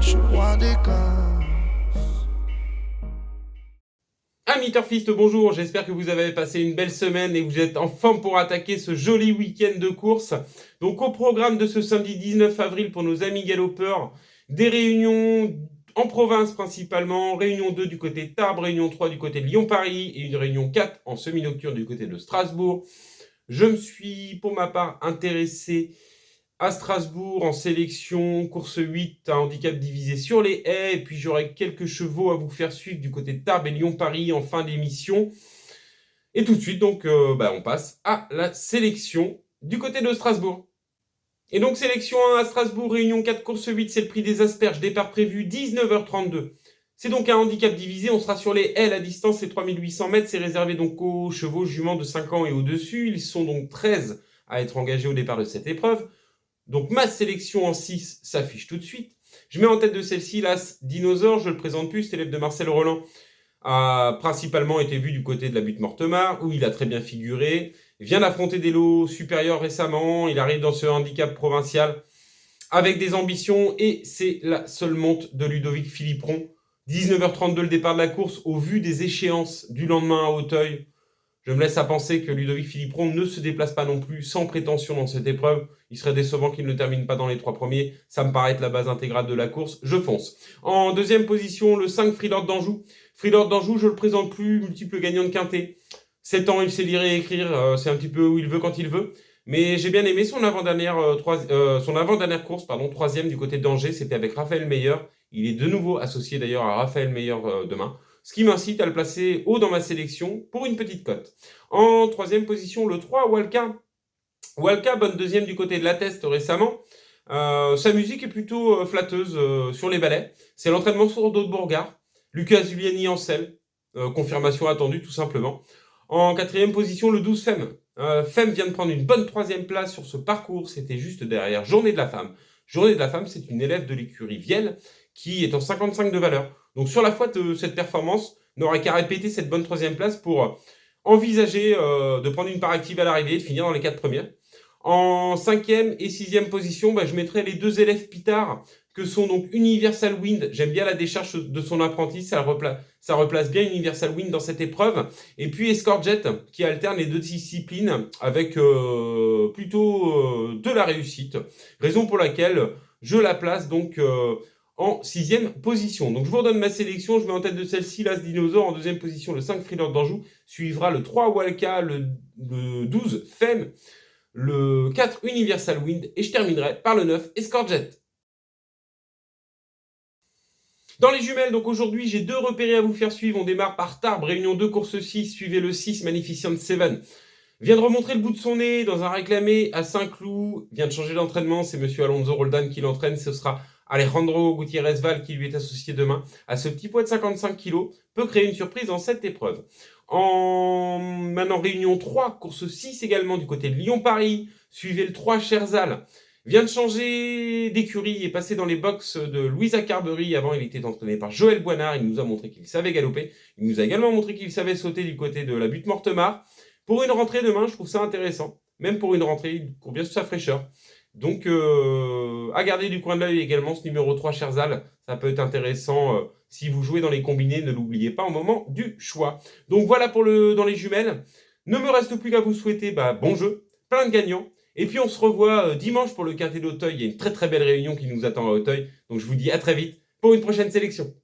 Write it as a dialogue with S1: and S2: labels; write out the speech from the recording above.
S1: je suis roi des cas.
S2: Amis Turfistes, bonjour, j'espère que vous avez passé une belle semaine et que vous êtes en forme pour attaquer ce joli week-end de course. Donc au programme de ce samedi 19 avril pour nos amis galopeurs, des réunions en province principalement, réunion 2 du côté de Tarbes, réunion 3 du côté de Lyon-Paris et une réunion 4 en semi-nocturne du côté de Strasbourg. Je me suis pour ma part intéressé à Strasbourg en sélection, course 8 à handicap divisé sur les haies, et puis j'aurai quelques chevaux à vous faire suivre du côté de Tarbes et Lyon-Paris en fin d'émission. Et tout de suite, donc, on passe à la sélection du côté de Strasbourg. Et donc, sélection 1 à Strasbourg, réunion 4, course 8, c'est le prix des asperges, départ prévu 19h32. C'est donc un handicap divisé, on sera sur les haies, la distance c'est 3800 mètres, c'est réservé donc aux chevaux juments de 5 ans et au-dessus. Ils sont donc 13 à être engagés au départ de cette épreuve. Donc ma sélection en 6 s'affiche tout de suite. Je mets en tête de celle-ci l'As Dinosaure, je le présente plus, c'est l'élève de Marcel Roland, a principalement été vu du côté de la butte Mortemart, où il a très bien figuré. Il vient d'affronter des lots supérieurs récemment, il arrive dans ce handicap provincial avec des ambitions, et c'est la seule monte de Ludovic Philippron. 19h32 le départ de la course, au vu des échéances du lendemain à Auteuil. Je me laisse à penser que Ludovic Philippron ne se déplace pas non plus sans prétention dans cette épreuve. Il serait décevant qu'il ne termine pas dans les 3 premiers. Ça me paraît être la base intégrale de la course. Je fonce. En deuxième position, le 5 Freelord d'Anjou. Freelord d'Anjou, je le présente plus, multiple gagnant de quintet. 7 ans, il sait lire et écrire. C'est un petit peu où il veut quand il veut. Mais j'ai bien aimé son avant-dernière course, troisième du côté d'Angers. C'était avec Raphaël Meyer. Il est de nouveau associé d'ailleurs à Raphaël Meyer demain. Ce qui m'incite à le placer haut dans ma sélection pour une petite cote. En troisième position, le 3, Walka. Walka, bonne deuxième du côté de la Teste récemment. Sa musique est plutôt flatteuse sur les balais. C'est l'entraînement sur dos de Bourgard. Lucas Zuliani en selle. Confirmation attendue tout simplement. En quatrième position, le 12 Femme. Femme vient de prendre une bonne troisième place sur ce parcours. C'était juste derrière Journée de la Femme. Journée de la Femme, c'est une élève de l'écurie Vielle qui est en 55 de valeur. Donc sur la foi de cette performance, n'aurait qu'à répéter cette bonne troisième place pour envisager de prendre une part active à l'arrivée et de finir dans les 4 premières. En cinquième et sixième position, je mettrai les deux élèves Pitard, que sont donc Universal Wind. J'aime bien la décharge de son apprenti, ça replace bien Universal Wind dans cette épreuve. Et puis Escort Jet, qui alterne les deux disciplines avec plutôt de la réussite. Raison pour laquelle je la place donc en sixième position. Donc je vous redonne ma sélection, je mets en tête de celle-ci l'As Dinosaure, en deuxième position le 5 Freelord d'Anjou, suivra le 3 Walka, le 12 Femme, le 4 Universal Wind, et je terminerai par le 9 Escort Jet. Dans les jumelles, donc aujourd'hui, j'ai 2 repérés à vous faire suivre. On démarre par Tarbes, réunion 2, course 6, suivez le 6, Magnificent Seven. Vient de remontrer le bout de son nez dans un réclamé à Saint-Cloud, vient de changer d'entraînement, c'est monsieur Alonso Roldan qui l'entraîne, ce sera Alejandro Gutiérrez Val qui lui est associé demain. À ce petit poids de 55 kg, peut créer une surprise dans cette épreuve. Maintenant, réunion 3, course 6 également du côté de Lyon-Paris. Suivez le 3 Cherzal. Vient de changer d'écurie et passer dans les box de Louisa Carberry. Avant, il était entraîné par Joël Boinard. Il nous a montré qu'il savait galoper. Il nous a également montré qu'il savait sauter du côté de la butte Mortemart. Pour une rentrée demain, je trouve ça intéressant. Même pour une rentrée, il court bien sous sa fraîcheur. Donc, à garder du coin de l'œil également, ce numéro 3, Cherzal. Ça peut être intéressant si vous jouez dans les combinés. Ne l'oubliez pas au moment du choix. Donc, voilà pour dans les jumelles. Ne me reste plus qu'à vous souhaiter bon jeu, plein de gagnants. Et puis, on se revoit dimanche pour le quintet d'Auteuil. Il y a une très très belle réunion qui nous attend à Auteuil. Donc, je vous dis à très vite pour une prochaine sélection.